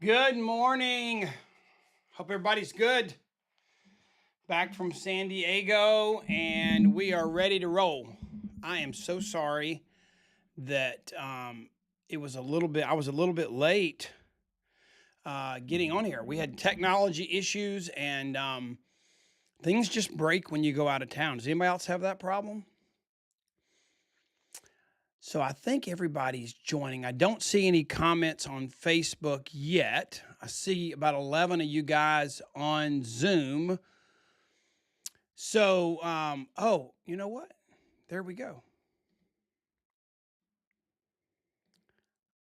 Good morning. Hope everybody's good. Back from San Diego, and we are ready to roll. I am so sorry that it was a little bit. I was a little bit late getting on here. We had technology issues, and things just break when you go out of town. Does anybody else have that problem? So I think everybody's joining. I don't see any comments on Facebook yet. I see about 11 of you guys on Zoom. So, oh, you know what? There we go.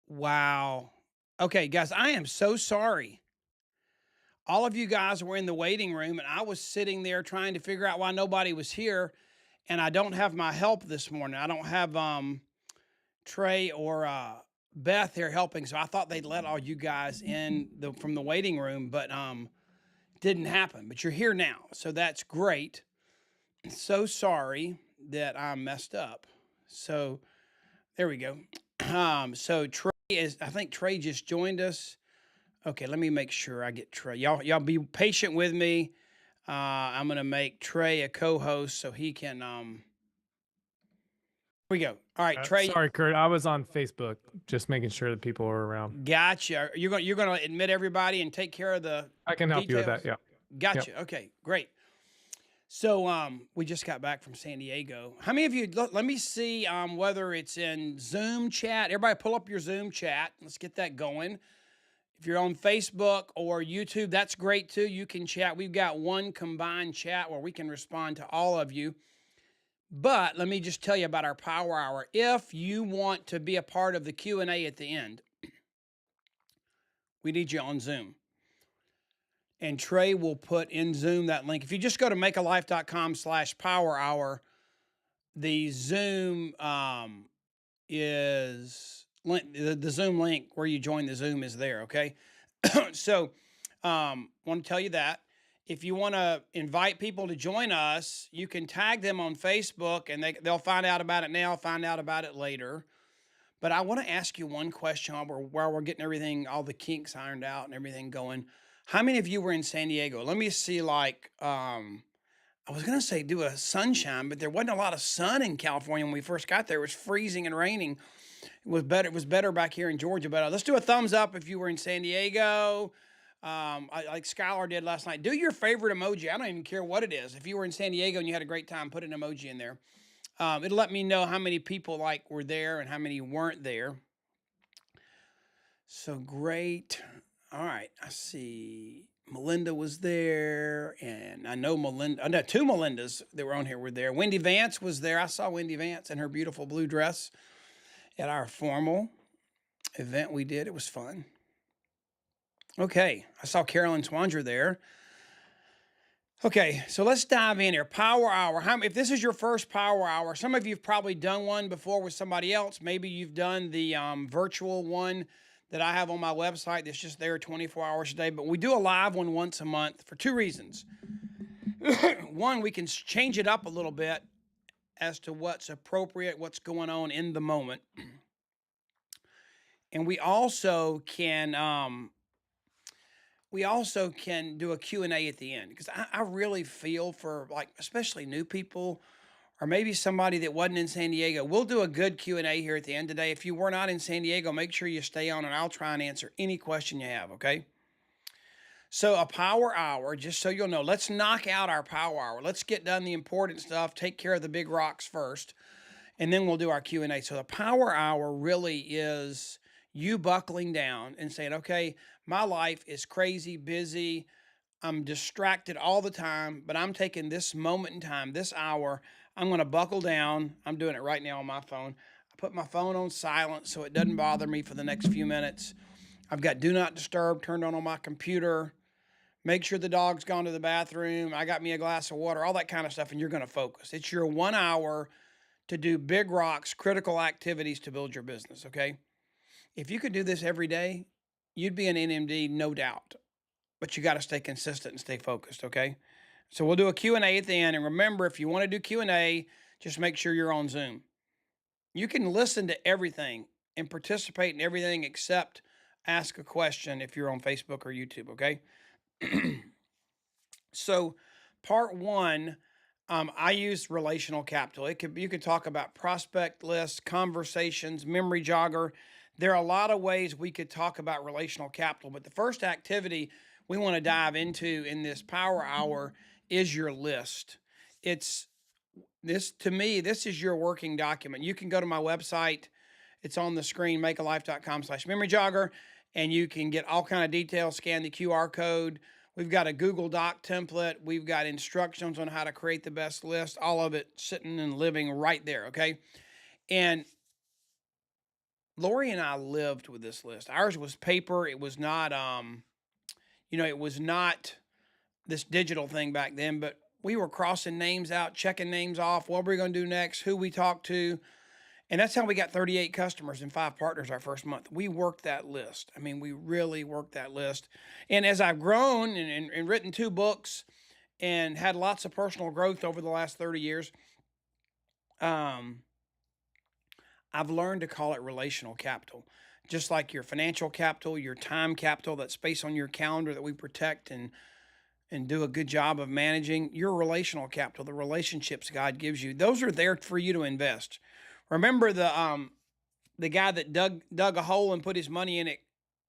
Wow. Okay, guys, I am so sorry. All of you guys were in the waiting room, and I was sitting there trying to figure out why nobody was here. And I don't have my help this morning. I don't have Trey or Beth here helping, so I thought they'd let all you guys in from the waiting room, but didn't happen. But you're here now, so that's great. So sorry that I messed up. So there we go. So Trey is, I think Trey just joined us. Okay, let me make sure I get Trey. Y'all be patient with me. I'm gonna make Trey a co-host so he can. Here we go. All right, Trey. Sorry, Kurt. I was on Facebook, just making sure that people were around. Gotcha. You're gonna admit everybody and take care of the. I can help details? you with that. Yeah. Gotcha. Yep. Okay, great. So we just got back from San Diego. How many of you? Let me see whether it's in Zoom chat. Everybody, pull up your Zoom chat. Let's get that going. If you're on Facebook or YouTube, that's great too. You can chat. We've got one combined chat where we can respond to all of you. But let me just tell you about our Power Hour. If you want to be a part of the Q&A at the end, we need you on Zoom. And Trey will put in Zoom that link. If you just go to makealife.com/power hour, the Zoom is the Zoom link where you join the Zoom is there. Okay. So want to tell you that if you want to invite people to join us, you can tag them on Facebook and they'll find out about it now, find out about it later. But I want to ask you one question while we're getting everything, all the kinks ironed out and everything going. How many of you were in San Diego? Let me see, like, I was going to say do a sunshine, but there wasn't a lot of sun in California when we first got there. It was freezing and raining. It was better back here in Georgia. But let's do a thumbs up if you were in San Diego. Like Skylar did last night. Do your favorite emoji. I don't even care what it is. If you were in San Diego and you had a great time, put an emoji in there. It'll let me know how many people were there and how many weren't there. So great. All right, I see Melinda was there, and I know two Melindas that were on here were there. Wendy Vance was there. I saw Wendy Vance in her beautiful blue dress at our formal event we did. It was fun. Okay, I saw Carolyn Swanger there. Okay, so let's dive in here. Power Hour. If this is your first Power Hour, some of you have probably done one before with somebody else. Maybe you've done the virtual one that I have on my website that's just there 24 hours a day. But we do a live one once a month for two reasons. One, we can change it up a little bit as to what's appropriate, what's going on in the moment. And we also can do a Q&A at the end, because I really feel for, like, especially new people or maybe somebody that wasn't in San Diego. We'll do a good Q&A here at the end today. If you were not in San Diego, make sure you stay on and I'll try and answer any question you have, okay? So a Power Hour, just so you'll know, let's knock out our Power Hour. Let's get done the important stuff, take care of the big rocks first, and then we'll do our Q&A. So the Power Hour really is you buckling down and saying, okay, my life is crazy, busy, I'm distracted all the time, but I'm taking this moment in time, this hour, I'm going to buckle down. I'm doing it right now on my phone. I put my phone on silent so it doesn't bother me for the next few minutes. I've got Do Not Disturb turned on my computer. Make sure the dog's gone to the bathroom. I got me a glass of water, all that kind of stuff, and you're going to focus. It's your 1 hour to do big rocks, critical activities to build your business, okay? If you could do this every day, you'd be an NMD, no doubt. But you got to stay consistent and stay focused, okay? So we'll do a Q&A at the end. And remember, if you want to do Q&A, just make sure you're on Zoom. You can listen to everything and participate in everything except ask a question if you're on Facebook or YouTube, okay? So, part one, I use relational capital. You could talk about prospect lists, conversations, memory jogger. There are a lot of ways we could talk about relational capital, but the first activity we want to dive into in this power hour is your list. It's this to me, this is your working document. You can go to my website. It's on the screen, makealife.com/memory jogger, and you can get all kind of details, scan the QR code. We've got a Google Doc template. We've got instructions on how to create the best list, all of it sitting and living right there, okay? And Lori and I lived with this list. Ours was paper. It was not it was not this digital thing back then, but we were crossing names out, checking names off, what we're going to do next, who we talk to. And that's how we got 38 customers and 5 partners our first month. We worked that list. I mean, we really worked that list. And as I've grown and written 2 books and had lots of personal growth over the last 30 years, um, I've learned to call it relational capital. Just like your financial capital, your time capital, that space on your calendar that we protect and do a good job of managing, your relational capital, the relationships God gives you, those are there for you to invest. Remember the guy that dug a hole and put his money in it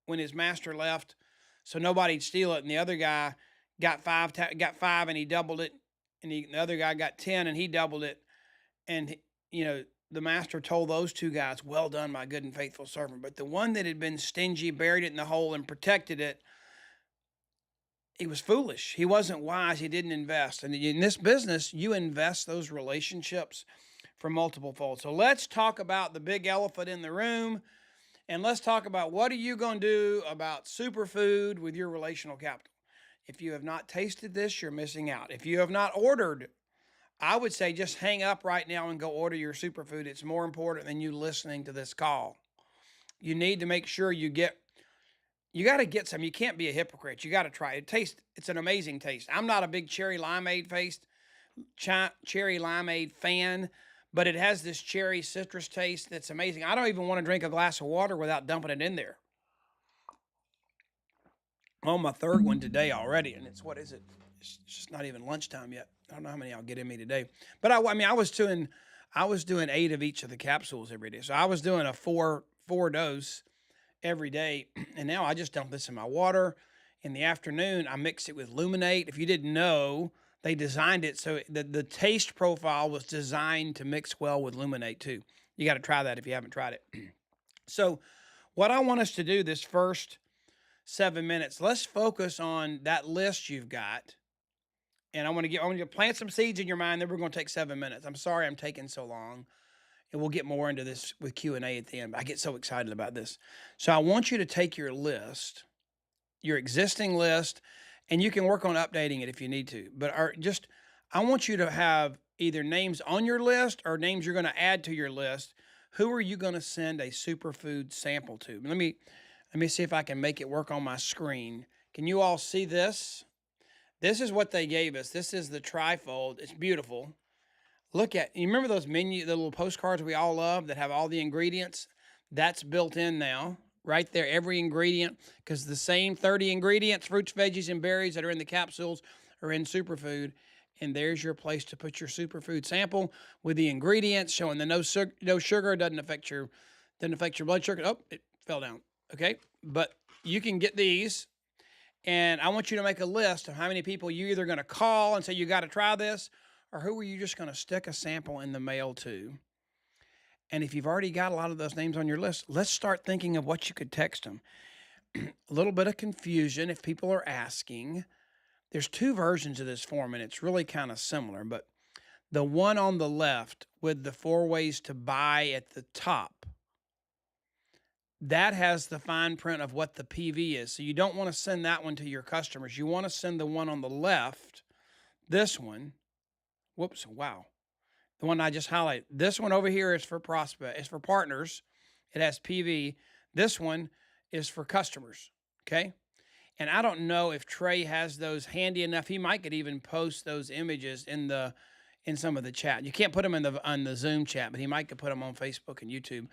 when his master left, so nobody'd steal it, and the other guy got five and he doubled it, and the other guy got 10 and he doubled it, and the master told those 2 guys, "Well done, my good and faithful servant." But the one that had been stingy, buried it in the hole, and protected it, he was foolish. He wasn't wise. He didn't invest. And in this business, you invest those relationships for multiple fold. So let's talk about the big elephant in the room, and let's talk about what are you going to do about superfood with your relational capital. If you have not tasted this, you're missing out. If you have not ordered, I would say just hang up right now and go order your superfood. It's more important than you listening to this call. You need to make sure you got to get some. You can't be a hypocrite. You got to try it. It's an amazing taste. I'm not a big cherry limeade fan, but it has this cherry citrus taste that's amazing. I don't even want to drink a glass of water without dumping it in there. On my 3rd one today already, and what is it? It's just not even lunchtime yet. I don't know how many I'll get in me today, but I mean, I was doing 8 of each of the capsules every day, so I was doing a four dose every day, and now I just dump this in my water. In the afternoon, I mix it with Luminate. If you didn't know, they designed it so the taste profile was designed to mix well with Luminate too. You got to try that if you haven't tried it. So what I want us to do this first 7 minutes, let's focus on that list you've got. And I want to plant some seeds in your mind. Then we're going to take 7 minutes. I'm sorry I'm taking so long. And we'll get more into this with Q&A at the end. I get so excited about this. So I want you to take your list, your existing list, and you can work on updating it if you need to. But I want you to have either names on your list or names you're going to add to your list. Who are you going to send a superfood sample to? Let me see if I can make it work on my screen. Can you all see this? This is what they gave us. This is the trifold. It's beautiful. You remember those the little postcards we all love that have all the ingredients? That's built in now, right there, every ingredient, because the same 30 ingredients, fruits, veggies, and berries that are in the capsules are in superfood. And there's your place to put your superfood sample with the ingredients showing the no sugar, doesn't affect your blood sugar. Oh, it fell down. Okay, but you can get these, and I want you to make a list of how many people you're either going to call and say you got to try this, or who are you just going to stick a sample in the mail to? And if you've already got a lot of those names on your list, let's start thinking of what you could text them. A little bit of confusion if people are asking. There's 2 versions of this form, and it's really kind of similar, but the one on the left with the 4 ways to buy at the top, that has the fine print of what the PV is. So you don't want to send that one to your customers. You want to send the one on the left, this one. Whoops, wow. The one I just highlighted. This one over here is for prospect. It's for partners. It has PV. This one is for customers, okay? And I don't know if Trey has those handy enough. He might could even post those images in some of the chat. You can't put them on the Zoom chat, but he might could put them on Facebook and YouTube.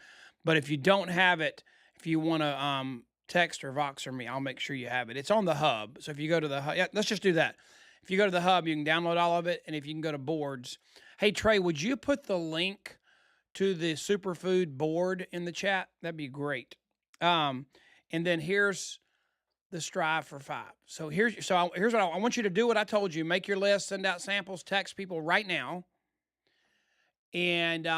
But if you don't have it, if you want to text or Vox or me. I'll make sure you have it. It's on the hub. So if you go to the hub, yeah, let's just do that. If you go to the hub, you can download all of it. And if you can go to boards, hey, Trey, would you put the link to the superfood board in the chat? That'd be great. And then here's the Strive for 5. So here's what I want you to do. What I told you: make your list, send out samples, text people right now. And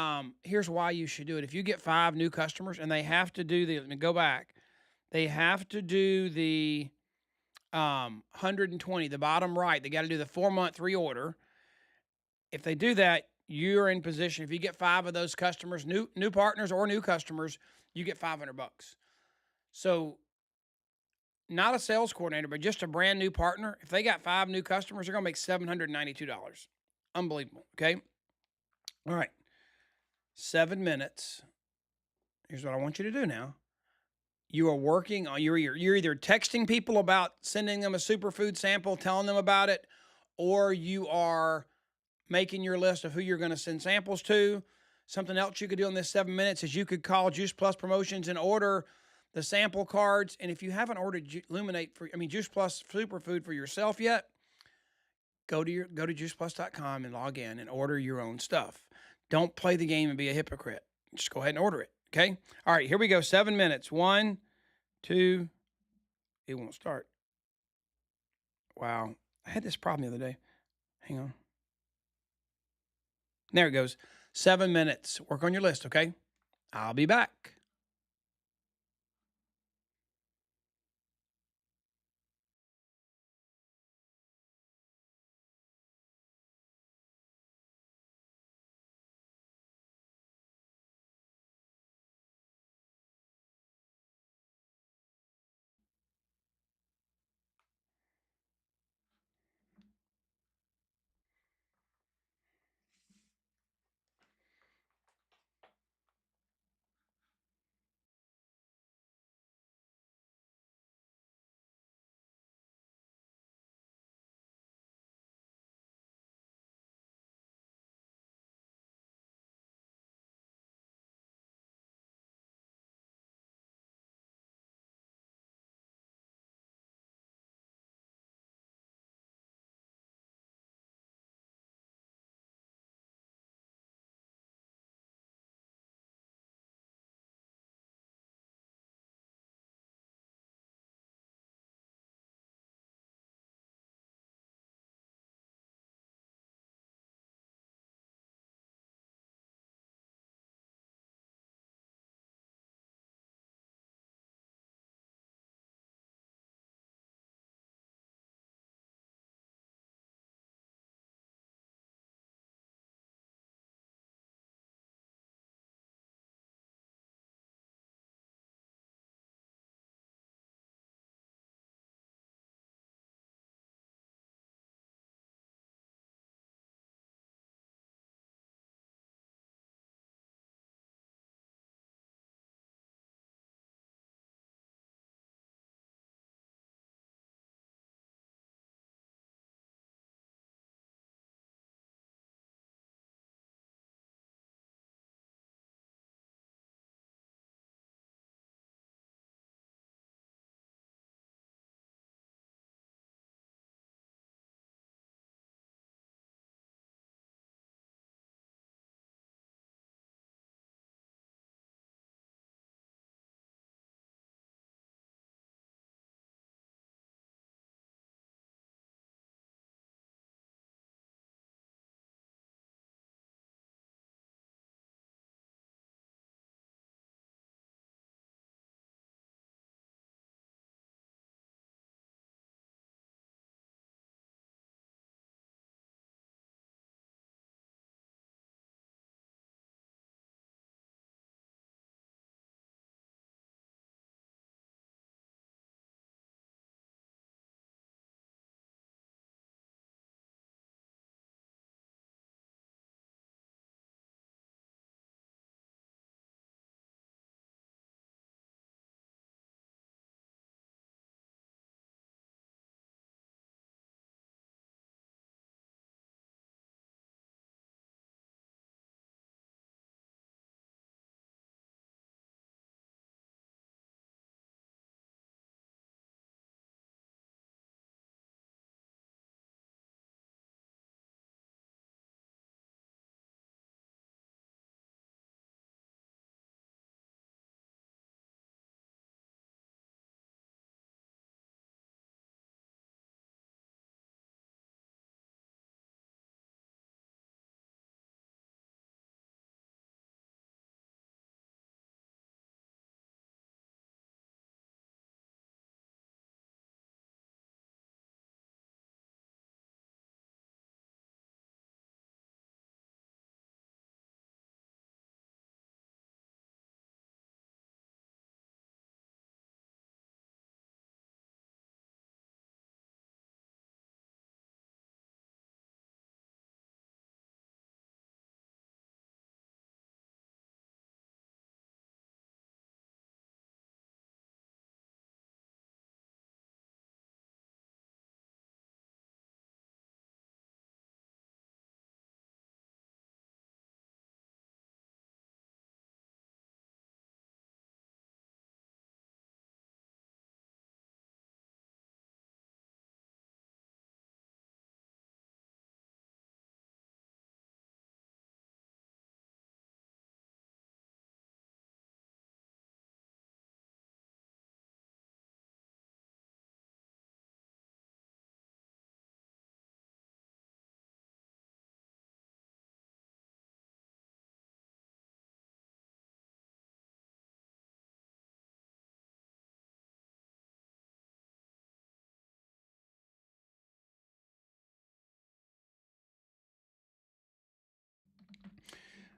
here's why you should do it. If you get 5 new customers, and they have to do the, let me go back. They have to do the 120, the bottom right. They got to do the 4-month reorder. If they do that, you're in position. If you get 5 of those customers, new partners or new customers, you get $500. So not a sales coordinator, but just a brand new partner. If they got 5 new customers, they're gonna make $792. Unbelievable. Okay. All right. 7 minutes. Here's what I want you to do now. You are working on you're either texting people about sending them a superfood sample, telling them about it, or you are making your list of who you're going to send samples to. Something else you could do in this 7 minutes is you could call Juice Plus Promotions and order the sample cards. And if you haven't ordered Juice Plus Superfood for yourself yet, go to juiceplus.com and log in and order your own stuff. Don't play the game and be a hypocrite. Just go ahead and order it. Okay. All right, here we go. 7 minutes. 1, 2. It won't start. Wow. I had this problem the other day. Hang on. There it goes. 7 minutes. Work on your list. Okay. I'll be back.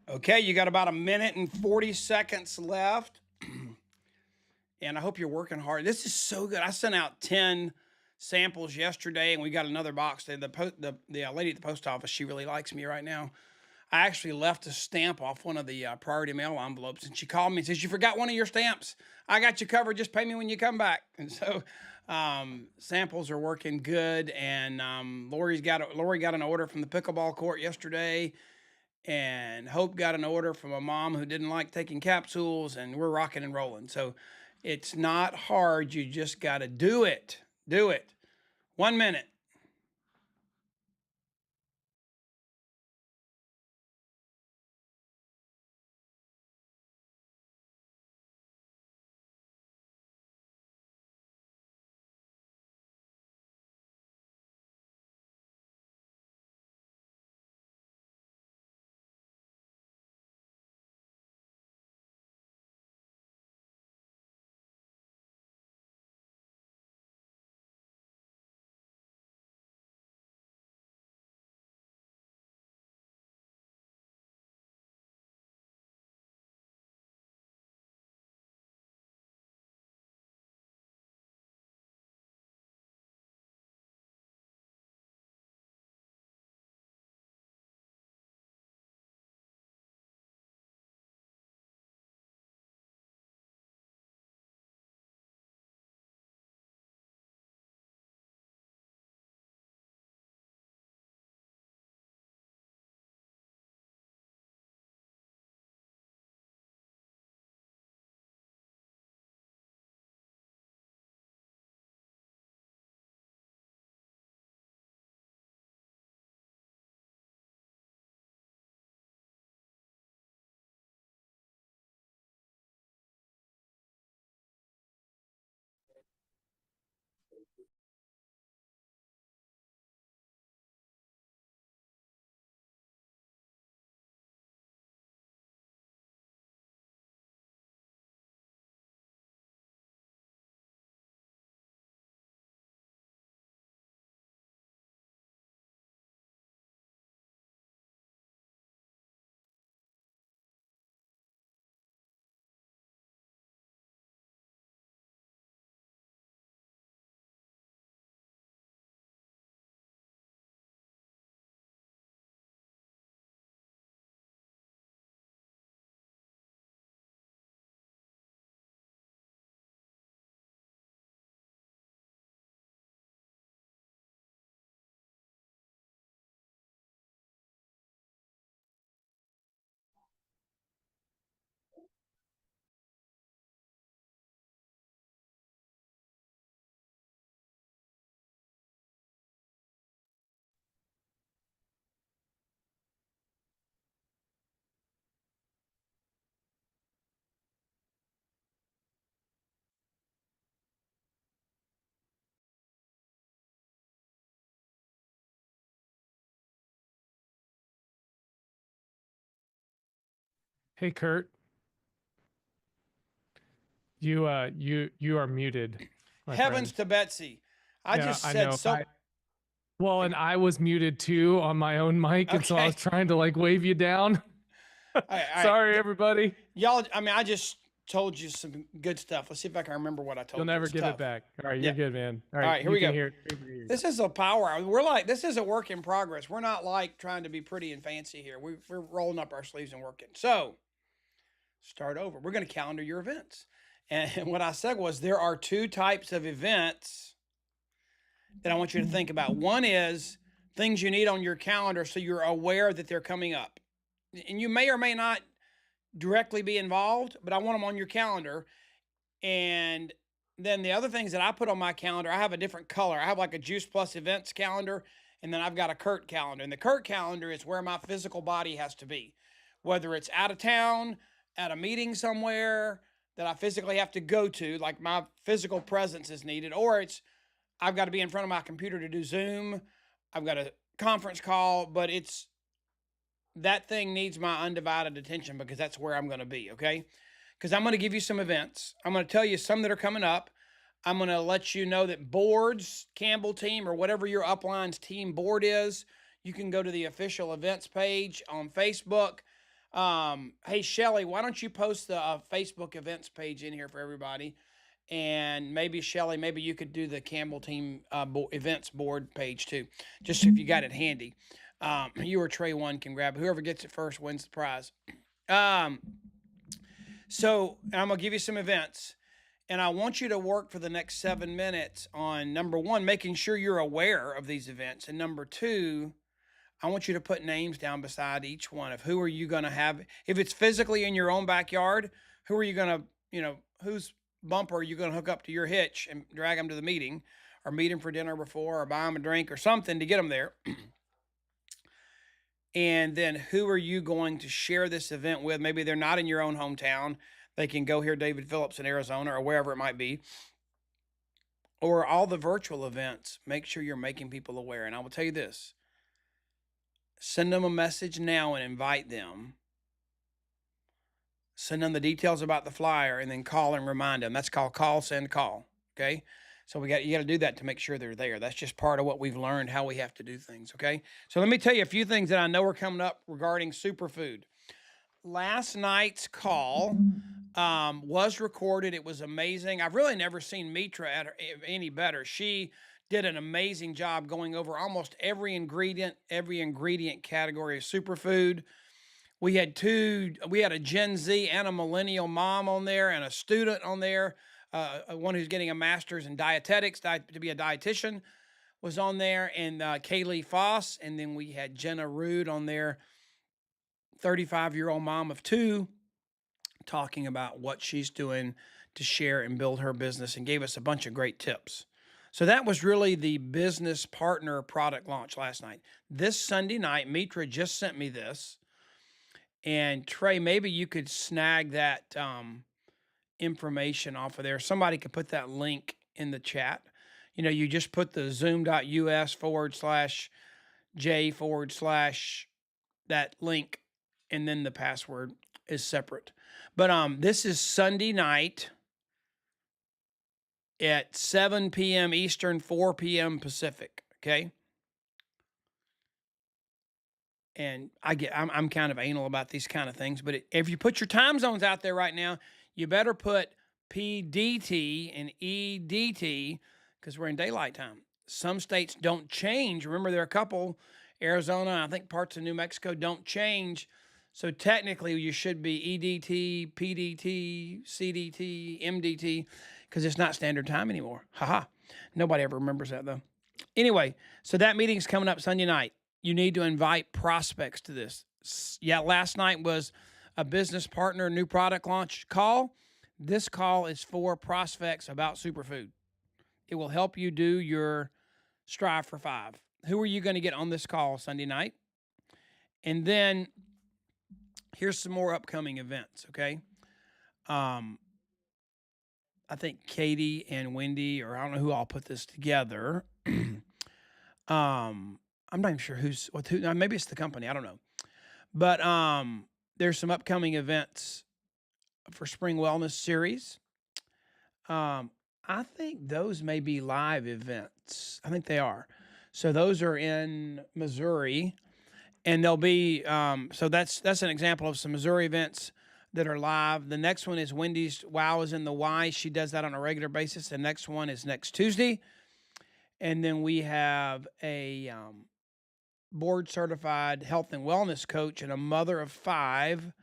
Okay, you got about a minute and 40 seconds left. And I hope you're working hard. This is so good. I sent out 10 samples yesterday, and we got another box. The lady at the post office, she really likes me right now. I actually left a stamp off one of the priority mail envelopes, and she called me and says, "You forgot one of your stamps. I got you covered. Just pay me when you come back." And so samples are working good. And Lori got an order from the pickleball court yesterday, and Hope got an order from a mom who didn't like taking capsules, and we're rocking and rolling. So it's not hard. You just got to do it. Do it. 1 minute. Hey, Kurt, you are muted, my Heavens friend. to Betsy. I Yeah, just I said know. so. Well, and I was muted too on my own mic, and so I was Okay. trying to like wave you down. All right. Sorry, everybody. Y'all, I mean, I just told you some good stuff. Let's see if I can remember what I You'll told you. never It's give it tough. back. All right, you're Yeah. good, man. All All right, right, here you we can go. hear it. Here you go. This is a power hour. We're like, this is a work in progress. We're not like trying to be pretty and fancy here. We're rolling up our sleeves and working. So, start over. We're going to calendar your events. And what I said was there are two types of events that I want you to think about. One is things you need on your calendar so you're aware that they're coming up. And you may or may not directly be involved, but I want them on your calendar. And then the other things that I put on my calendar, I have a different color. I have like a Juice Plus events calendar, and then I've got a Kurt calendar. And the Kurt calendar is where my physical body has to be, whether it's out of town, at a meeting somewhere that I physically have to go to, like my physical presence is needed, or it's I've got to be in front of my computer to do Zoom. I've got a conference call, but it's that thing needs my undivided attention because that's where I'm going to be, okay? Because I'm going to give you some events. I'm going to tell you some that are coming up. I'm going to let you know that boards, Campbell team, or whatever your upline's team board is, you can go to the official events page on Facebook. Hey, Shelly, why don't you post the Facebook events page in here for everybody? And maybe Shelly, maybe you could do the Campbell team events board page too, just if you got it handy. You or Trey one can grab it. Whoever gets it first wins the prize. Um, so I'm gonna give you some events, and I want you to work for the next 7 minutes on number one, making sure you're aware of these events, and number two, I want you to put names down beside each one of who are you going to have. If it's physically in your own backyard, who are you going to, whose bumper are you going to hook up to your hitch and drag them to the meeting, or meet them for dinner before, or buy them a drink or something to get them there. And then who are you going to share this event with? Maybe they're not in your own hometown. They can go hear David Phillips in Arizona or wherever it might be. Or all the virtual events. Make sure you're making people aware. And I will tell you this. Send them a message now and invite them. Send them the details about the flyer and then call and remind them. That's called call, send, call. Okay. So you got to do that to make sure they're there. That's just part of what we've learned, how we have to do things. Okay. So let me tell you a few things that I know are coming up regarding superfood. Last night's call was recorded. It was amazing. I've really never seen Mitra at any better. She did an amazing job going over almost every ingredient category of superfood. We had a Gen Z and a millennial mom on there and a student on there, one who's getting a master's in dietetics to be a dietitian was on there, and Kaylee Foss. And then we had Jenna Rude on there, 35-year-old mom of two, talking about what she's doing to share and build her business, and gave us a bunch of great tips. So that was really the business partner product launch last night. This Sunday night, Mitra just sent me this. And Trey, maybe you could snag that information off of there. Somebody could put that link in the chat. You just put the zoom.us/J/ that link, and then the password is separate. But this is Sunday night at 7 p.m. Eastern, 4 p.m. Pacific. Okay. And I'm kind of anal about these kind of things, but if you put your time zones out there right now, you better put PDT and EDT, because we're in daylight time. Some states don't change. Remember, there are a couple, Arizona, I think parts of New Mexico don't change. So technically you should be EDT, PDT, CDT, MDT, because it's not standard time anymore. Haha. Nobody ever remembers that though. Anyway, so that meeting's coming up Sunday night. You need to invite prospects to this. Yeah, last night was a business partner, new product launch call. This call is for prospects about superfood. It will help you do your Strive for 5. Who are you going to get on this call Sunday night? And then here's some more upcoming events, okay? I think Katie and Wendy, or I don't know who all put this together. I'm not even sure who. Maybe it's the company. I don't know. But there's some upcoming events for Spring Wellness Series. I think those may be live events. I think they are. So those are in Missouri, and they'll be. So that's an example of some Missouri events that are live. The next one is Wendy's Wow is in the Y. She does that on a regular basis. The next one is next Tuesday. And then we have a board certified health and wellness coach and a mother of 5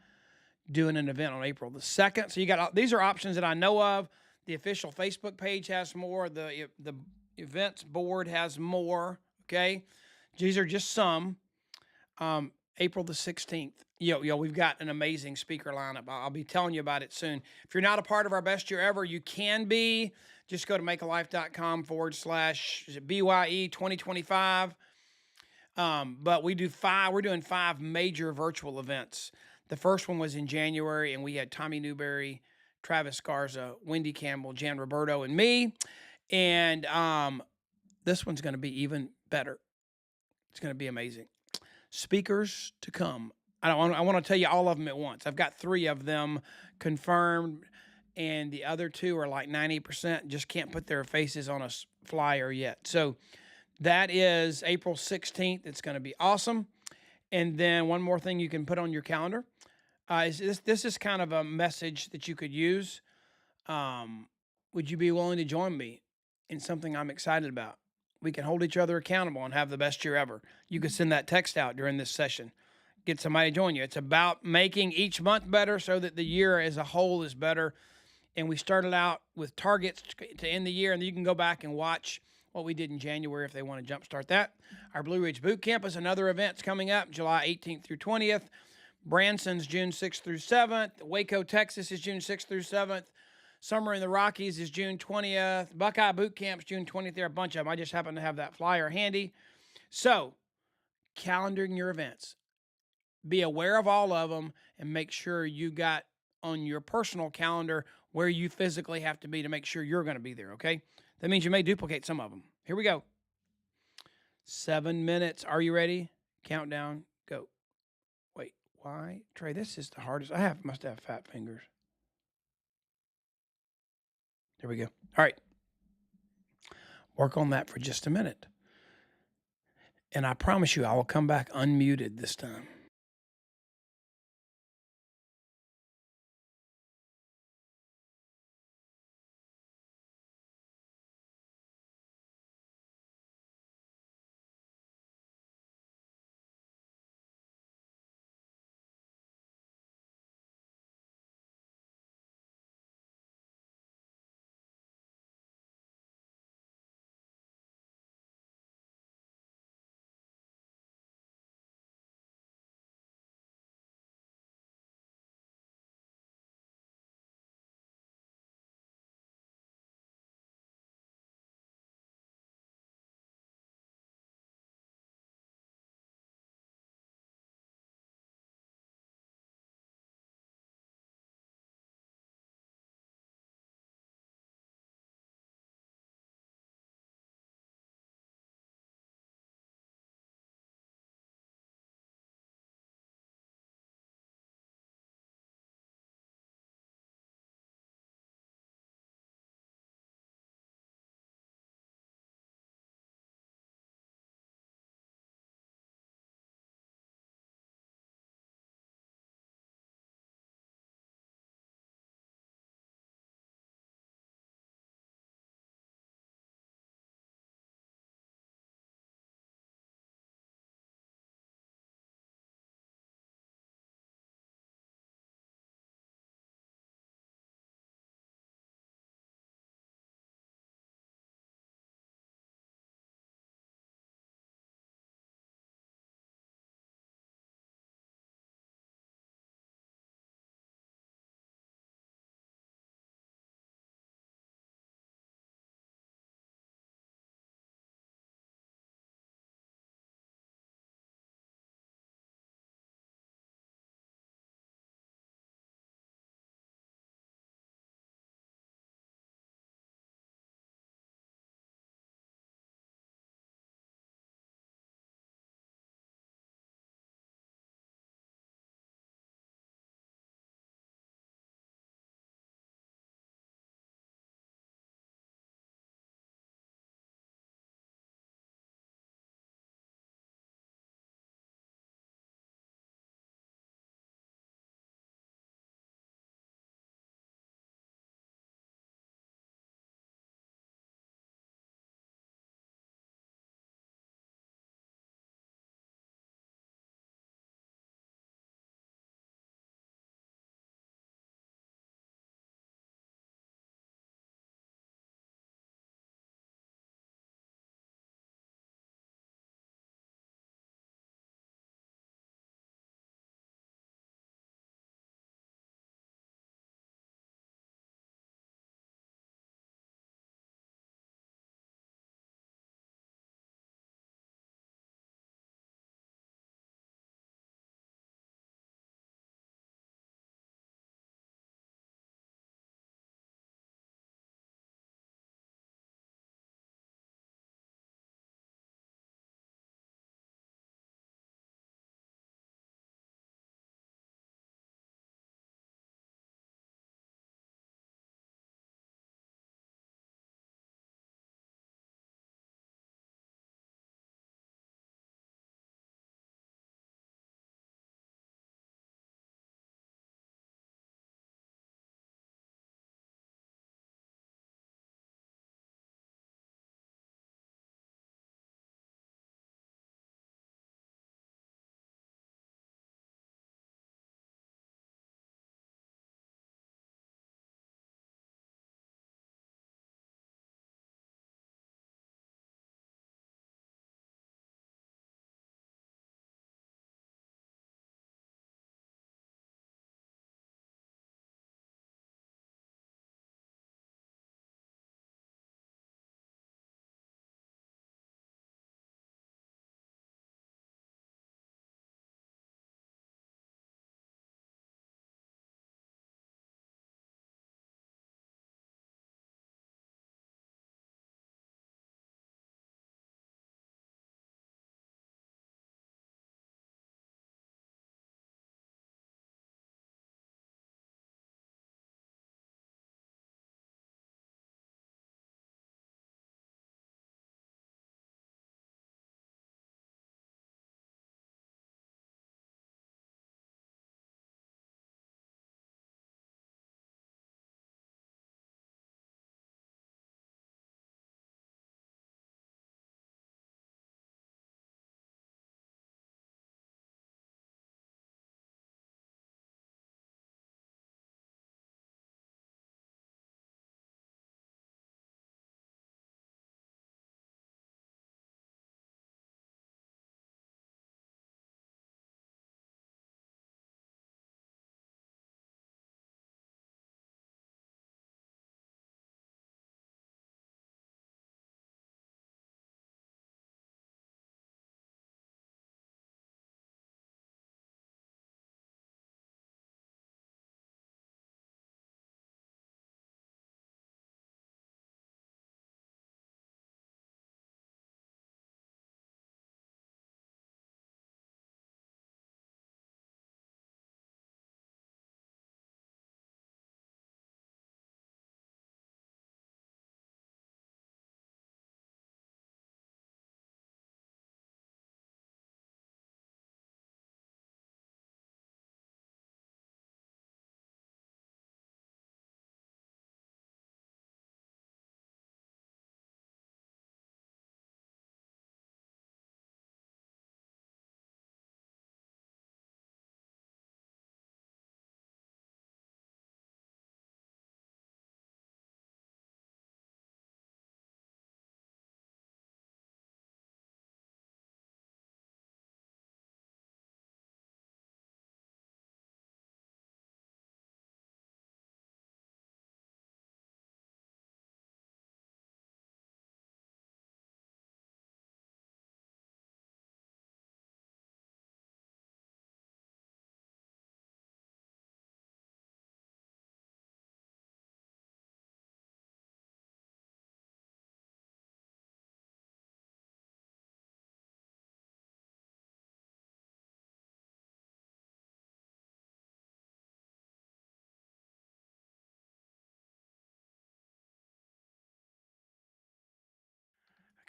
doing an event on April the 2nd. So you got, these are options that I know of. The official Facebook page has more. The events board has more. Okay. These are just some. April the 16th. We've got an amazing speaker lineup. I'll be telling you about it soon. If you're not a part of our best year ever, you can be. Just go to makealife.com/BYE 2025. But we're doing 5 major virtual events. The first one was in January, and we had Tommy Newberry, Travis Garza, Wendy Campbell, Jan Roberto, and me. And this one's going to be even better. It's going to be amazing. Speakers to come. I want to tell you all of them at once. I've got 3 of them confirmed, and the other 2 are like 90%. Just can't put their faces on a flyer yet. So that is April 16th. It's going to be awesome. And then one more thing you can put on your calendar. This is kind of a message that you could use. Um, would you be willing to join me in something I'm excited about? We can hold each other accountable and have the best year ever. You could send that text out during this session. Get somebody to join you. It's about making each month better so that the year as a whole is better. And we started out with targets to end the year, and you can go back and watch what we did in January if they want to jumpstart that. Our Blue Ridge Boot Camp is another event coming up July 18th through 20th. Branson's June 6th through 7th. Waco, Texas is June 6th through 7th. Summer in the Rockies is June 20th. Buckeye Boot Camp's June 20th. There are a bunch of them. I just happen to have that flyer handy. So, calendaring your events. Be aware of all of them and make sure you got on your personal calendar where you physically have to be to make sure you're going to be there, okay? That means you may duplicate some of them. Here we go. 7 minutes. Are you ready? Countdown. Go. Wait, why? Trey, this is the hardest. Must have fat fingers. There we go. All right. Work on that for just a minute. And I promise you, I will come back unmuted this time.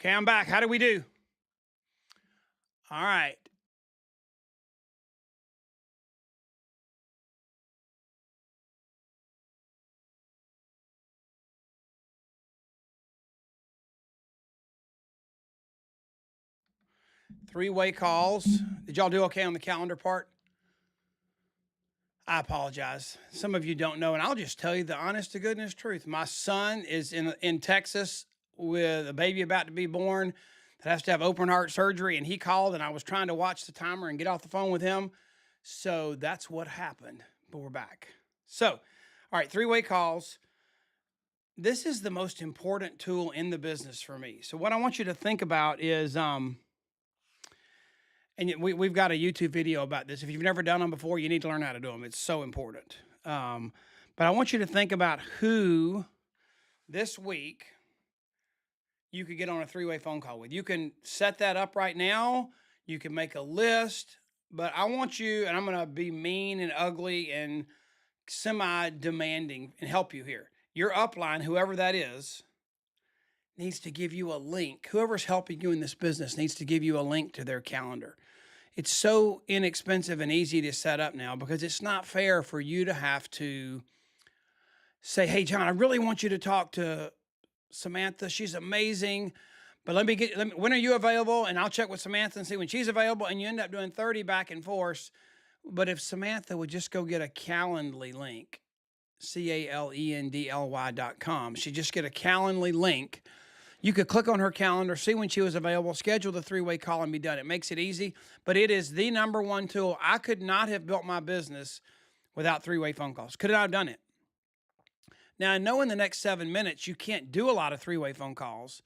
Okay, I'm back. How do we do? All right. Three-way calls. Did y'all do okay on the calendar part? I apologize. Some of you don't know, and I'll just tell you the honest to goodness truth. My son is in Texas with a baby about to be born that has to have open heart surgery, and he called, and I was trying to watch the timer and get off the phone with him. So that's what happened. But we're back. So, all right, three-way calls. This is the most important tool in the business for me. So what I want you to think about is and we've got a YouTube video about this. If you've never done them before, you need to learn how to do them. It's so important. But I want you to think about who this week you could get on a three-way phone call with. You can set that up right now. You can make a list, but I want you, and I'm going to be mean and ugly and semi-demanding and help you here. Your upline, whoever that is, needs to give you a link. Whoever's helping you in this business needs to give you a link to their calendar. It's so inexpensive and easy to set up now because it's not fair for you to have to say, hey, John, I really want you to talk to Samantha. She's amazing. But when are you available? And I'll check with Samantha and see when she's available. And you end up doing 30 back and forth. But if Samantha would just go get a Calendly link, CALENDLY.com, she'd just get a Calendly link. You could click on her calendar, see when she was available, schedule the three-way call, and be done. It makes it easy, but it is the number one tool. I could not have built my business without three-way phone calls. Could not have done it. Now, I know in the next 7 minutes, you can't do a lot of three-way phone calls,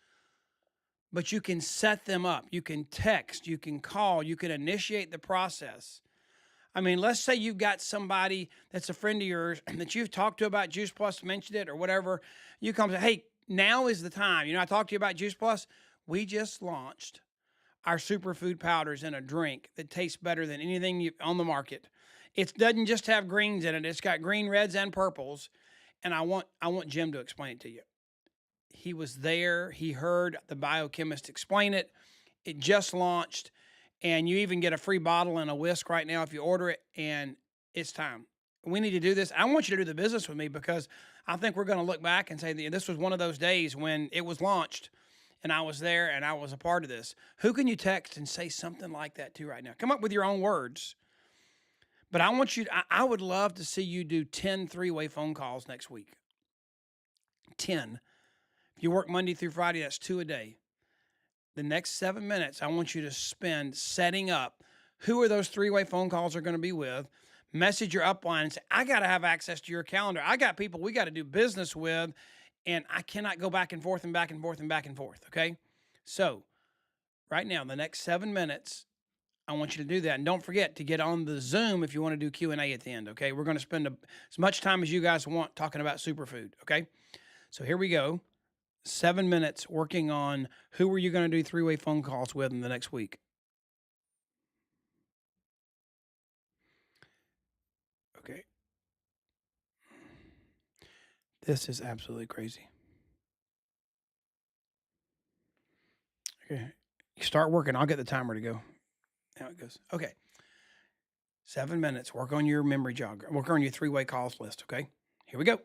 but you can set them up. You can text, you can call, you can initiate the process. I mean, let's say you've got somebody that's a friend of yours that you've talked to about Juice Plus, mentioned it or whatever. You come and say, hey, now is the time. I talked to you about Juice Plus. We just launched our superfood powders in a drink that tastes better than anything on the market. It doesn't just have greens in it. It's got green, reds, and purples. And I want Jim to explain it to you. He was there. He heard the biochemist explain it. It just launched. And you even get a free bottle and a whisk right now if you order it. And it's time. We need to do this. I want you to do the business with me because I think we're going to look back and say this was one of those days when it was launched and I was there and I was a part of this. Who can you text and say something like that to right now? Come up with your own words. But I want you, I would love to see you do 10 three-way phone calls next week. 10. If you work Monday through Friday, that's 2 a day. The next 7 minutes, I want you to spend setting up who are those three-way phone calls are going to be with. Message your upline and say, I got to have access to your calendar. I got people we got to do business with, and I cannot go back and forth and back and forth and back and forth, okay? So right now, the next 7 minutes, I want you to do that. And don't forget to get on the Zoom if you want to do Q&A at the end, okay? We're going to spend as much time as you guys want talking about superfood, okay? So here we go. 7 minutes working on who are you going to do three-way phone calls with in the next week. Okay. This is absolutely crazy. Okay. You start working. I'll get the timer to go. Now it goes. Okay. 7 minutes. Work on your memory jog. Work on your three-way calls list. Okay. Here we go.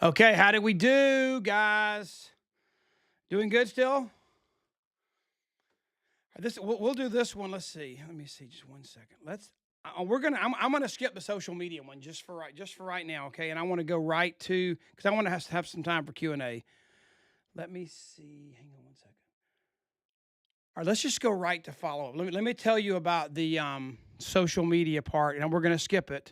Okay, how did we do, guys? Doing good still? This we'll do this one. Let's see. Let me see. Just one second. We're gonna. I'm gonna skip the social media one just for right now. Okay, and I want to go right to because I want to have some time for Q&A. Let me see. Hang on one second. All right, let's just go right to follow up. Let me tell you about the social media part, and we're gonna skip it.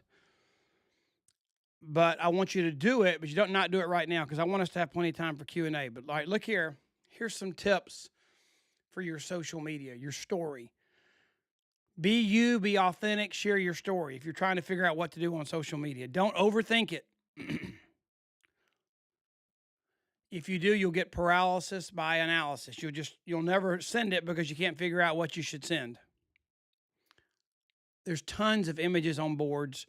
But I want you to do it, but you don't not do it right now because I want us to have plenty of time for Q&A. But like, look here. Here's some tips for your social media, your story. Be you, be authentic, share your story if you're trying to figure out what to do on social media. Don't overthink it. If you do, you'll get paralysis by analysis. You'll never send it because you can't figure out what you should send. There's tons of images on boards.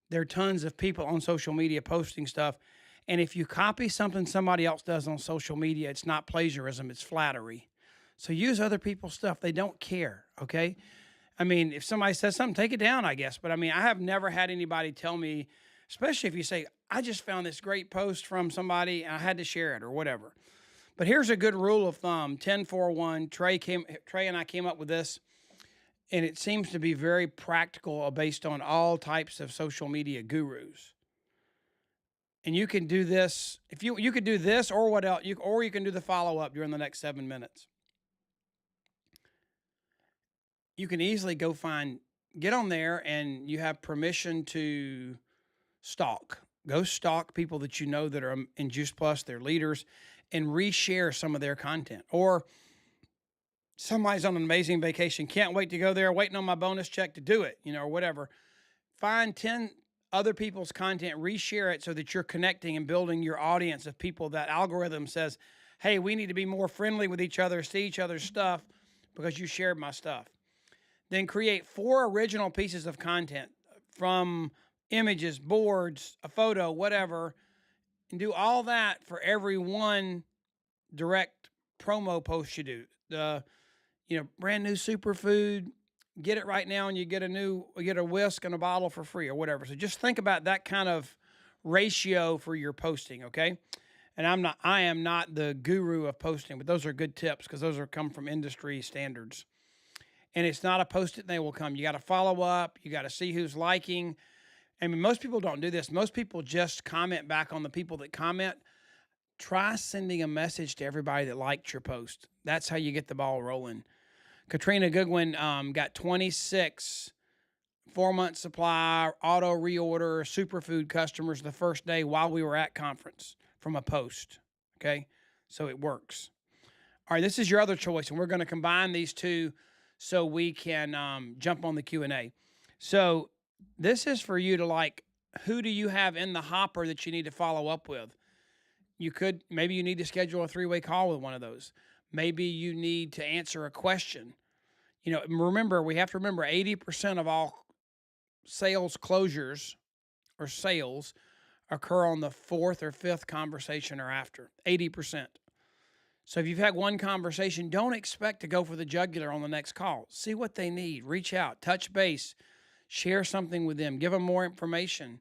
There are tons of people on social media posting stuff. And if you copy something somebody else does on social media, it's not plagiarism, it's flattery. So use other people's stuff. They don't care, okay? I mean, if somebody says something, take it down, I guess. But I mean, I have never had anybody tell me, especially if you say, I just found this great post from somebody and I had to share it or whatever. But here's a good rule of thumb 10-4-1. Trey and I came up with this, and it seems to be very practical based on all types of social media gurus. And you can do this if you could do this or what else, or you can do the follow up during the next 7 minutes. You can easily get on there and you have permission to stalk. Go stalk people that you know that are in Juice Plus, they're leaders, and reshare some of their content. Or somebody's on an amazing vacation, can't wait to go there, waiting on my bonus check to do it, or whatever. Find 10 other people's content, reshare it so that you're connecting and building your audience of people that algorithm says, hey, we need to be more friendly with each other, see each other's stuff because you shared my stuff. Then create 4 original pieces of content from images, boards, a photo, whatever, and do all that for every one direct promo post you do. The brand new superfood, get it right now and you get a whisk and a bottle for free or whatever. So just think about that kind of ratio for your posting, okay? And I am not the guru of posting, but those are good tips because those come from industry standards. And it's not a post it and they will come. You got to follow up. You got to see who's liking. I mean, most people don't do this. Most people just comment back on the people that comment. Try sending a message to everybody that liked your post. That's how you get the ball rolling. Katrina Goodwin got 26 4-month supply, auto reorder, superfood customers the first day while we were at conference from a post. Okay, so it works. All right, this is your other choice, and we're going to combine these two so we can jump on the Q&A. So this is for you to who do you have in the hopper that you need to follow up with? Maybe you need to schedule a 3-way call with one of those. Maybe you need to answer a question. We have to remember 80% of all sales closures or sales occur on the 4th or 5th conversation or after, 80%. So if you've had one conversation, don't expect to go for the jugular on the next call. See what they need, reach out, touch base, share something with them, give them more information.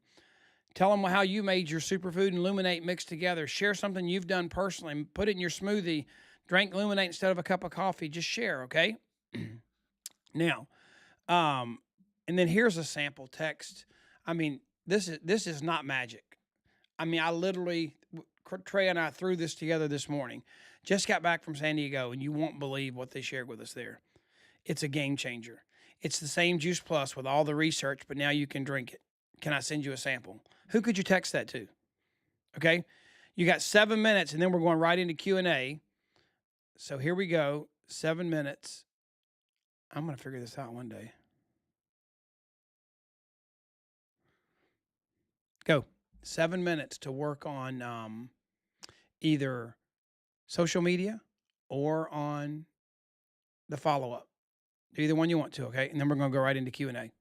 Tell them how you made your superfood and Luminate mixed together. Share something you've done personally, put it in your smoothie, drink Luminate instead of a cup of coffee, just share, okay? Now, and then here's a sample text. I mean, this is not magic. I mean, Trey and I threw this together this morning. Just got back from San Diego, and you won't believe what they shared with us there. It's a game changer. It's the same Juice Plus with all the research, but now you can drink it. Can I send you a sample? Who could you text that to? Okay, you got 7 minutes, and then we're going right into Q&A. So here we go, 7 minutes. I'm going to figure this out one day. Go. 7 minutes to work on either social media or on the follow-up. Do either one you want to, okay? And then we're going to go right into Q&A.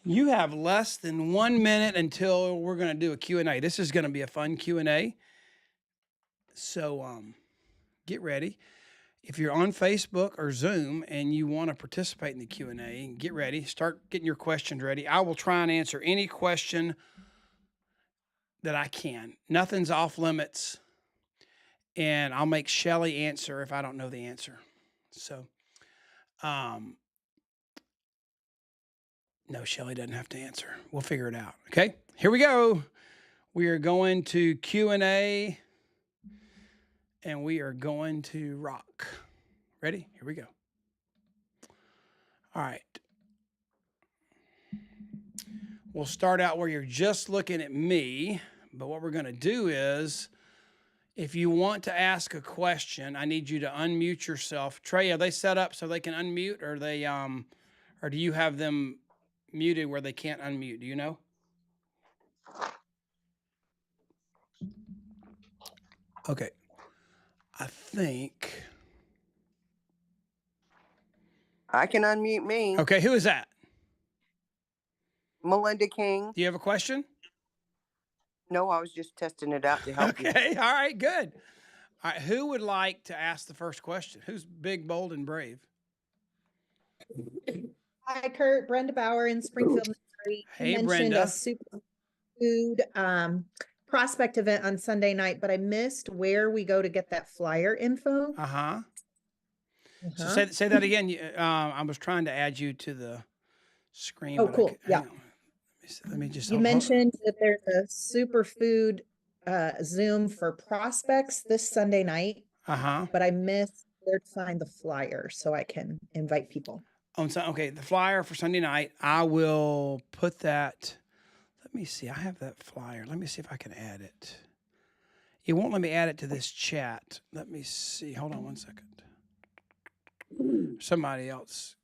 You have less than 1 minute until we're going to do a Q&A. This is going to be a fun Q&A. So get ready. If you're on Facebook or Zoom and you want to participate in the Q&A, get ready. Start getting your questions ready. I will try and answer any question that I can. Nothing's off limits. And I'll make Shelly answer if I don't know the answer. So, no, Shelly doesn't have to answer. We'll figure it out. Okay, here we go. We are going to Q&A, and we are going to rock. Ready? Here we go. All right. We'll start out where you're just looking at me, but what we're going to do is, if you want to ask a question, I need you to unmute yourself. Trey, are they set up so they can unmute, or they or do you have them muted where they can't unmute? Do you know? Okay. I think. I can unmute me. Okay, who is that? Melinda King. Do you have a question? No, I was just testing it out to help you. Okay, all right, good. All right, who would like to ask the first question? Who's big, bold, and brave? Hi, Kurt. Brenda Bauer in Springfield, Missouri. Hey, You mentioned Brenda. a superfood prospect event on Sunday night, but I missed where we go to get that flyer info. Uh-huh. So Uh-huh. say that again. I was trying to add you to the screen. Oh, but cool. hang Yeah. on. Let me just. You mentioned that there's a superfood Zoom for prospects this Sunday night, Uh-huh. but I missed where to find the flyer so I can invite people. Okay, the flyer for Sunday night. I will put that. Let me see. I have that flyer. Let me see if I can add it. It won't let me add it to this chat. Let me see. Hold on 1 second. Somebody else.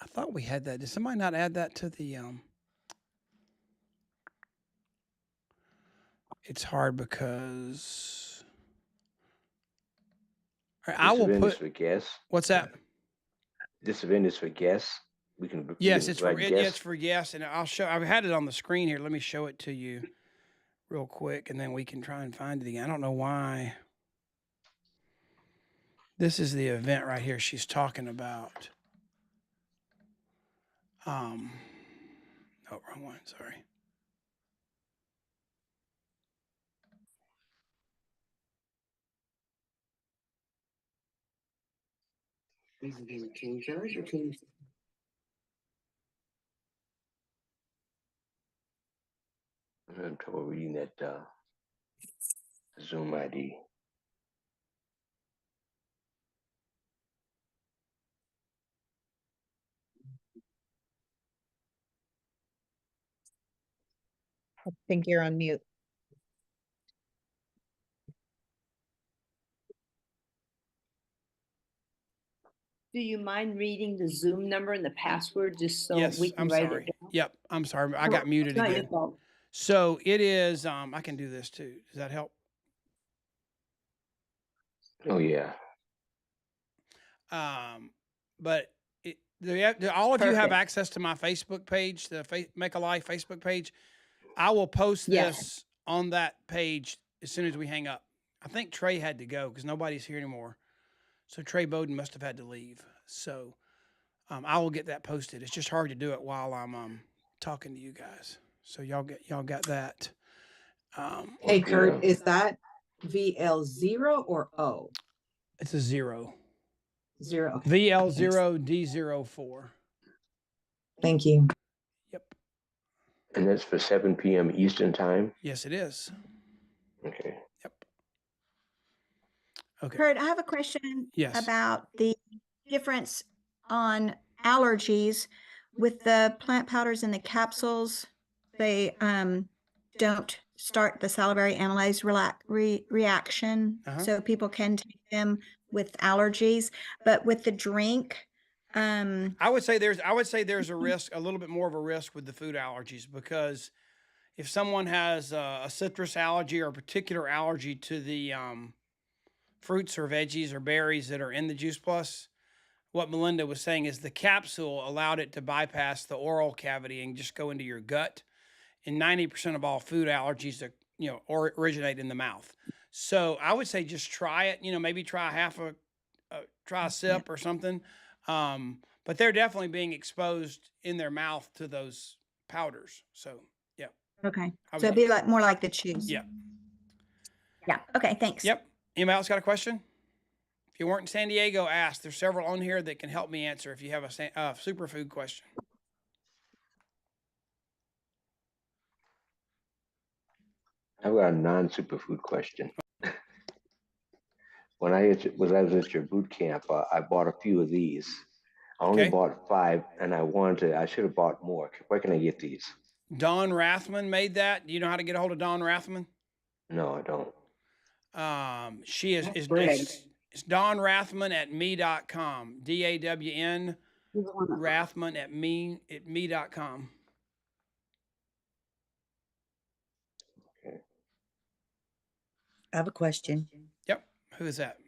I thought we had that. Did somebody not add that to the It's hard because all right, I will event is put. for guests. What's that? This event is for guests. We can. Yes, we can it's for invite it's guests. for yes, and I'll show. I've had it on the screen here. Let me show it to you real quick, and then we can try and find it again. I don't know why. This is the event right here she's talking about. Oh, wrong one. Sorry. Is it in King George or King? I'm having trouble reading that Zoom ID. I think you're on mute. Do you mind reading the Zoom number and the password just so Yes, we can I'm write sorry. it down? Yep, I'm sorry. I got muted It's not your again. fault. So it is. I can do this too. Does that help? Oh yeah. But all of you have Perfect. access to my Facebook page, the Make a Life Facebook page. I will post Yes. this on that page as soon as we hang up. I think Trey had to go because nobody's here anymore. So Trey Bowden must have had to leave. So I will get that posted. It's just hard to do it while I'm talking to you guys. So y'all got that. Hey, Kurt, Yeah. is that VL0 or O? It's a 0. 0. Okay. VL0D04. Thank you. Yep. And that's for 7 p.m. Eastern time. Yes, it is. Okay. Yep. Okay. Kurt, I have a question Yes. about the difference on allergies with the plant powders and the capsules. They don't start the salivary amylase reaction, Uh-huh. so people can take them with allergies. But with the drink, I would say there's a risk, a little bit more of a risk with the food allergies, because if someone has a citrus allergy or a particular allergy to the fruits or veggies or berries that are in the Juice Plus, what Melinda was saying is the capsule allowed it to bypass the oral cavity and just go into your gut. And 90% of all food allergies are, originate in the mouth. So I would say just try it, maybe try try a sip or something. But they're definitely being exposed in their mouth to those powders. So, yeah. Okay. I So it'd would- be like more like the chews. Yeah. Yeah. Okay. Thanks. Yep. Anybody else got a question? If you weren't in San Diego, ask. There's several on here that can help me answer if you have a superfood question. I've got a non-superfood question. When I was at your boot camp, I bought a few of these. I only Okay. bought 5, and I should have bought more. Where can I get these? Don Rathman made that. Do you know how to get a hold of Don Rathman? No, I don't. She is Greg. it's Dawn Rathman at me.com. DAWN Rathman at me.com. I have a question. Yep. Who is that?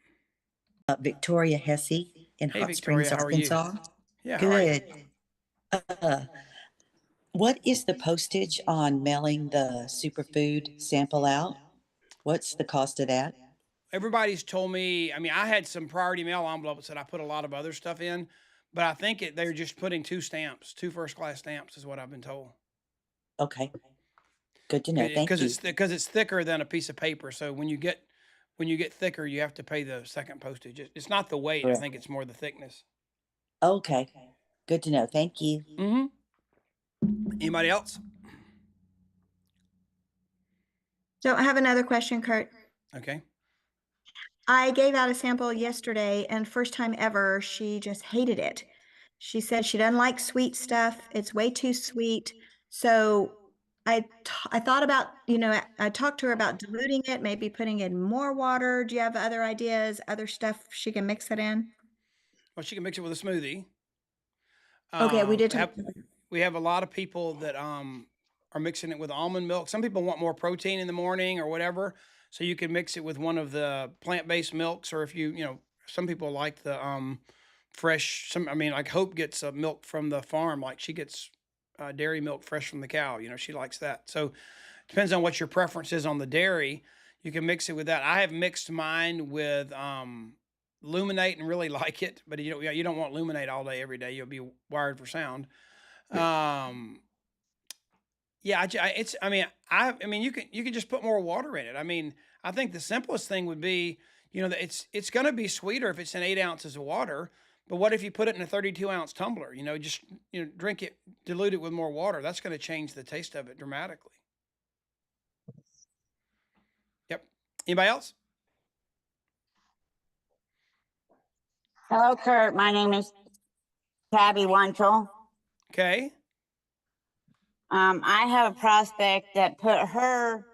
Victoria Hesse in Hey, Hot Victoria, Springs, how are you? Arkansas. Yeah. How are you? Good. What is the postage on mailing the superfood sample out? What's the cost of that? Everybody's told me, I mean, I had some priority mail envelopes that I put a lot of other stuff in, but I think they're just putting 2 stamps, 2 first-class stamps is what I've been told. Okay. Good to know. Thank you. Because it's thicker than a piece of paper. So when you get thicker, you have to pay the second postage. It's not the weight. I Correct. think it's more the thickness. Okay. Good to know. Thank you. Mm-hmm. Anybody else? So I have another question, Kurt. Okay. I gave out a sample yesterday, and first time ever, she just hated it. She said she doesn't like sweet stuff. It's way too sweet. So I thought about, I talked to her about diluting it, maybe putting in more water. Do you have other ideas, other stuff she can mix it in? Well, she can mix it with a smoothie. Okay, we did talk. We have a lot of people that are mixing it with almond milk. Some people want more protein in the morning or whatever, so you can mix it with one of the plant-based milks, or if some people like the fresh. Like Hope gets milk from the farm, like she gets dairy milk fresh from the cow. She likes that. So depends on what your preference is on the dairy. You can mix it with that. I have mixed mine with Luminate and really like it, but you don't want Luminate all day every day. You'll be wired for sound. Yeah, you can just put more water in it. I mean, I think the simplest thing would be, that it's going to be sweeter if it's in 8 ounces of water. But what if you put it in a 32-ounce tumbler? Drink it, dilute it with more water. That's going to change the taste of it dramatically. Yep. Anybody else? Hello, Kurt. My name is Tabby Wunschel. Okay. I have a prospect that put her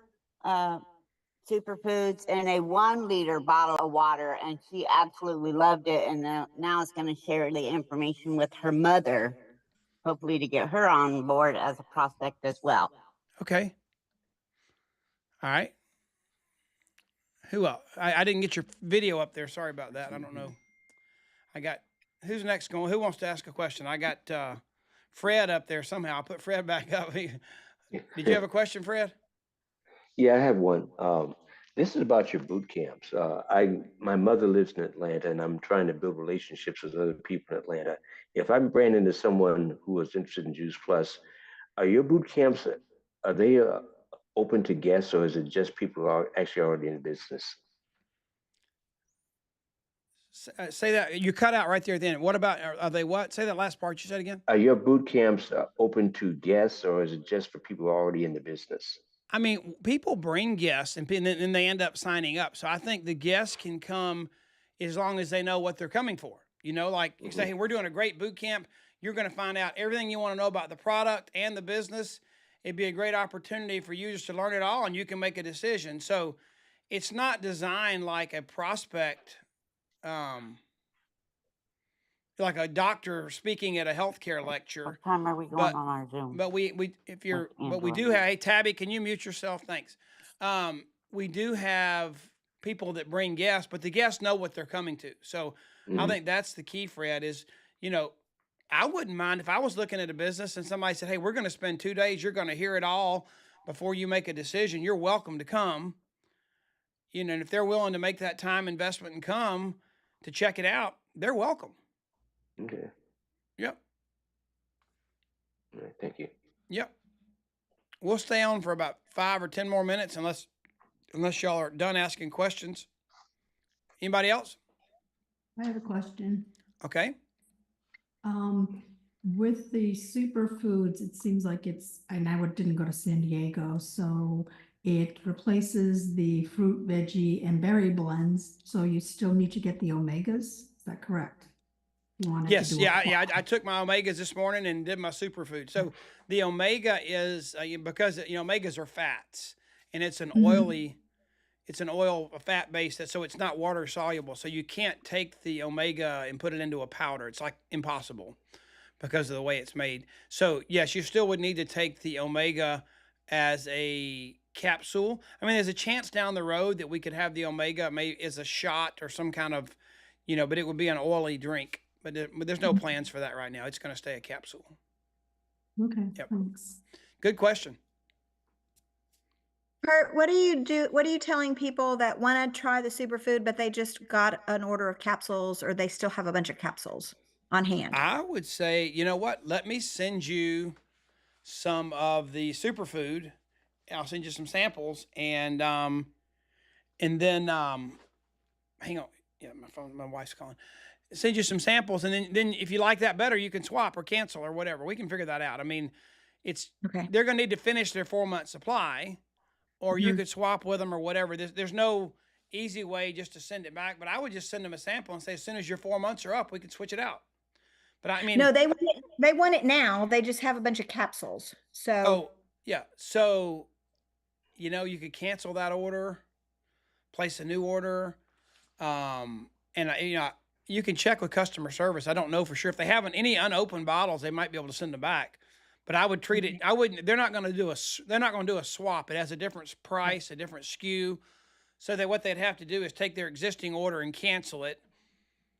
superfoods in a 1-liter bottle of water, and she absolutely loved it. And now it's going to share the information with her mother, hopefully to get her on board as a prospect as well. Okay. All right. Who else? I didn't get your video up there. Sorry about that. I don't know. Who's next going? Who wants to ask a question? I got Fred up there somehow. I'll put Fred back up. Did you have a question, Fred? Yeah, I have one. This is about your boot camps. My mother lives in Atlanta, and I'm trying to build relationships with other people in Atlanta. If I'm ran into someone who is interested in Juice Plus, are your boot camps, are they open to guests, or is it just people who are actually already in business? Say that. You cut out right there at the end. What about, are they what? Say that last part you said again. Are your boot camps open to guests, or is it just for people who are already in the business? I mean, people bring guests and then they end up signing up. So I think the guests can come as long as they know what they're coming for. Like you say, hey, we're doing a great boot camp. You're going to find out everything you want to know about the product and the business. It'd be a great opportunity for you just to learn it all, and you can make a decision. So it's not designed like a prospect, like a doctor speaking at a healthcare lecture. What time are we going on our Zoom? But we do have, hey, Tabby, can you mute yourself? Thanks. We do have people that bring guests, but the guests know what they're coming to. So I think that's the key, Fred, is, you know, I wouldn't mind if I was looking at a business and somebody said, hey, we're going to spend 2 days. You're going to hear it all before you make a decision. You're welcome to come. You know, and if they're willing to make that time investment and come to check it out, they're welcome. Okay. Yep. All right, thank you. Yep. We'll stay on for about 5 or 10 more minutes unless y'all are done asking questions. Anybody else? I have a question. Okay. With the superfoods, it seems like and I didn't go to San Diego, so it replaces the fruit, veggie, and berry blends. So you still need to get the omegas. Is that correct? You wanted Yes. to do Yeah. I took my omegas this morning and did my superfood. So the omega is because omegas are fats, and it's an oily. It's an oil, a fat base, so it's not water soluble. So you can't take the omega and put it into a powder. It's like impossible because of the way it's made. So yes, you still would need to take the omega as a capsule. I mean, there's a chance down the road that we could have the omega maybe as a shot or some kind of, but it would be an oily drink. But there's no plans for that right now. It's going to stay a capsule. Okay, Yep. thanks. Good question. Kurt, what are you telling people that want to try the superfood, but they just got an order of capsules, or they still have a bunch of capsules on hand? I would say, you know what? Let me send you some of the superfood. I'll send you some samples, and then hang on. Yeah, my wife's calling. Send you some samples, and then if you like that better, you can swap or cancel or whatever. We can figure that out. I mean, they're going to need to finish their 4-month supply, or you could swap with them or whatever. There's no easy way just to send it back, but I would just send them a sample and say, as soon as your 4 months are up, we can switch it out. But I mean, No, they want it now. They just have a bunch of capsules. So oh yeah. So, you could cancel that order, place a new order. And you can check with customer service. I don't know for sure if they have any unopened bottles, they might be able to send them back. But I would treat it. I wouldn't. They're not going to do a swap. It has a different price, a different SKU. So that what they'd have to do is take their existing order and cancel it.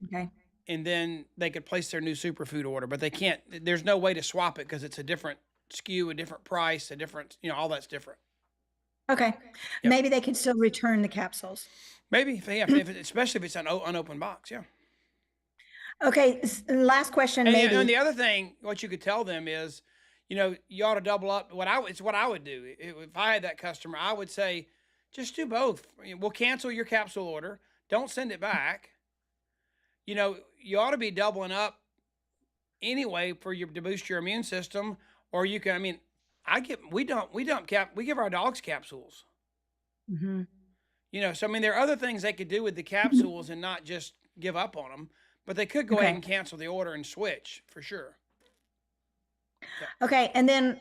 Okay. And then they could place their new superfood order. But they can't. There's no way to swap it because it's a different SKU, a different price, a different. All that's different. okay, maybe they could still return the capsules. Maybe especially if it's an unopened box. Yeah. Okay, last question. And the other thing, what you could tell them is, you ought to double up. It's what I would do. If I had that customer, I would say, just do both. We'll cancel your capsule order. Don't send it back. You ought to be doubling up anyway to boost your immune system. Or you can, we give our dogs capsules. Mm-hmm. So there are other things they could do with the capsules and not just give up on them, but they could go ahead and cancel the order and switch for sure. Yeah. Okay, and then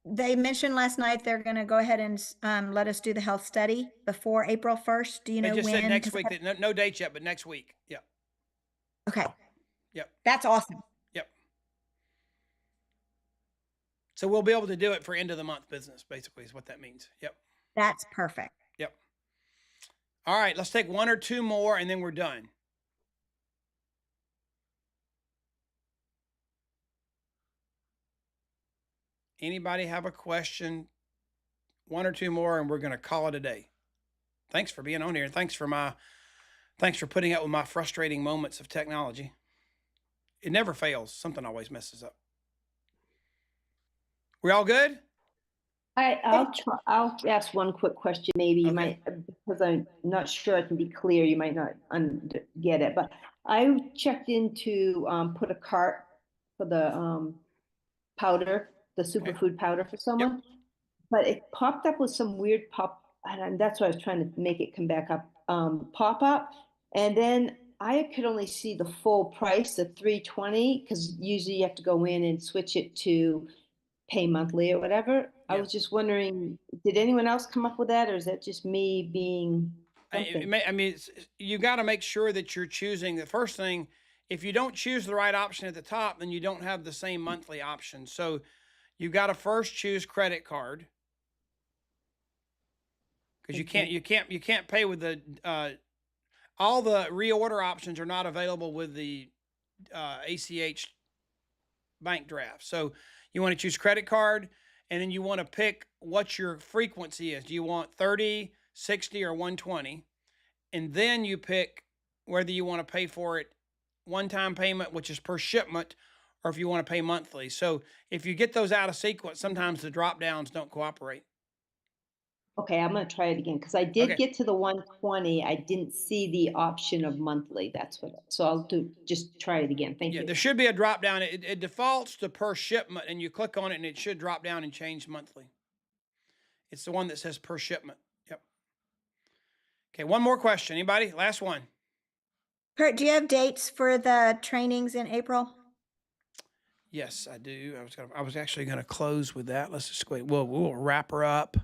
they mentioned last night they're going to go ahead and let us do the health study before April 1st. Do you know They just when? said next week. No dates yet, but next week. Yeah. Okay. Yep. That's awesome. Yep. So we'll be able to do it for end of the month business, basically, is what that means. Yep. That's perfect. Yep. All right, let's take 1 or 2 more, and then we're done. Anybody have a question? 1 or 2 more, and we're going to call it a day. Thanks for being on here, and thanks for putting up with my frustrating moments of technology. It never fails. Something always messes up. We all good? I'll ask one quick question. Maybe you might, because I'm not sure I can be clear. You might not get it, but I checked into put a cart for the powder, the superfood powder for someone, but it popped up with some weird and that's why I was trying to make it come back up, pop up, and then I could only see the full price, the $320, because usually you have to go in and switch it to pay monthly or whatever. I was just wondering, did anyone else come up with that, or is that just me being something? You got to make sure that you're choosing the first thing. If you don't choose the right option at the top, then you don't have the same monthly option. So you got to first choose credit card, because you Thank can't you can't pay with the all the reorder options are not available with the ACH bank draft. So you want to choose credit card, and then you want to pick what your frequency is. Do you want 30, 60, or 120? And then you pick whether you want to pay for it one-time payment, which is per shipment, or if you want to pay monthly. So if you get those out of sequence, sometimes the drop downs don't cooperate. Okay, I'm gonna try it again, because I did Okay. get to the 120. I didn't see the option of monthly. That's what, so I'll just try it again. Thank Yeah, you. there should be a drop down. It defaults to per shipment, and you click on it, and it should drop down and change monthly. It's the one that says per shipment. Yep. Okay, one more question. Anybody? Last one. Kurt, do you have dates for the trainings in April? Yes, I do. I was actually gonna close with that. Let's just wait. We'll wrap her up.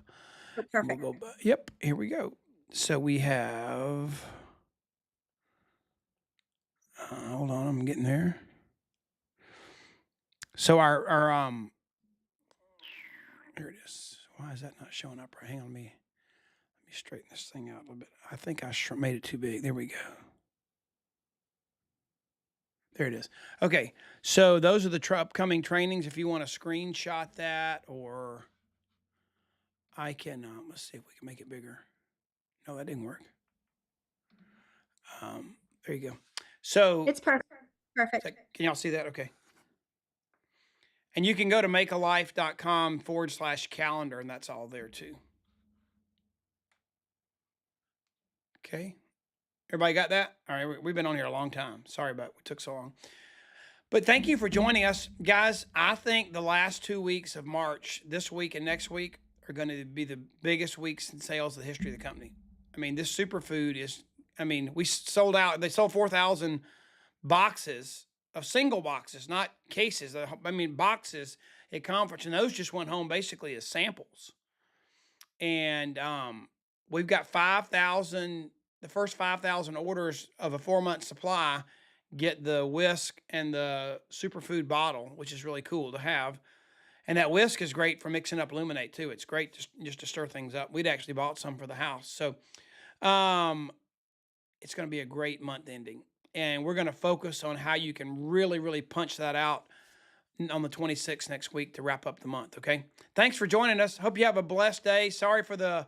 Oh, We'll perfect. go. Yep. Here we go. So we have. Hold on, I'm getting there. So our here it is. Why is that not showing up right? Hang on, let me straighten this thing out a little bit. I think I made it too big. There we go. There it is. Okay, so those are the upcoming trainings. If you want to screenshot that, or I can, let's see if we can make it bigger. No, that didn't work. There you go. So It's perfect. Perfect. can y'all see that? Okay. And you can go to makealife.com/calendar, and that's all there too. Okay. Everybody got that? All right. We've been on here a long time. Sorry about it took so long. But thank you for joining us, guys. I think the last 2 weeks of March, this week and next week, are going to be the biggest weeks in sales of the history of the company. I mean, this superfood is, I mean, we sold out, they sold 4,000 boxes of single boxes, not cases. I mean, boxes at conference, and those just went home basically as samples. And we've got 5,000, the first 5,000 orders of a 4-month supply get the whisk and the superfood bottle, which is really cool to have. And that whisk is great for mixing up Luminate too. It's great just to stir things up. We'd actually bought some for the house. So it's going to be a great month ending. And we're going to focus on how you can really, really punch that out on the 26th next week to wrap up the month, okay? Thanks for joining us. Hope you have a blessed day. Sorry for the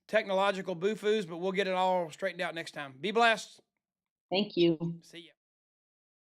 technological boo-foos, but we'll get it all straightened out next time. Be blessed. Thank you. See ya.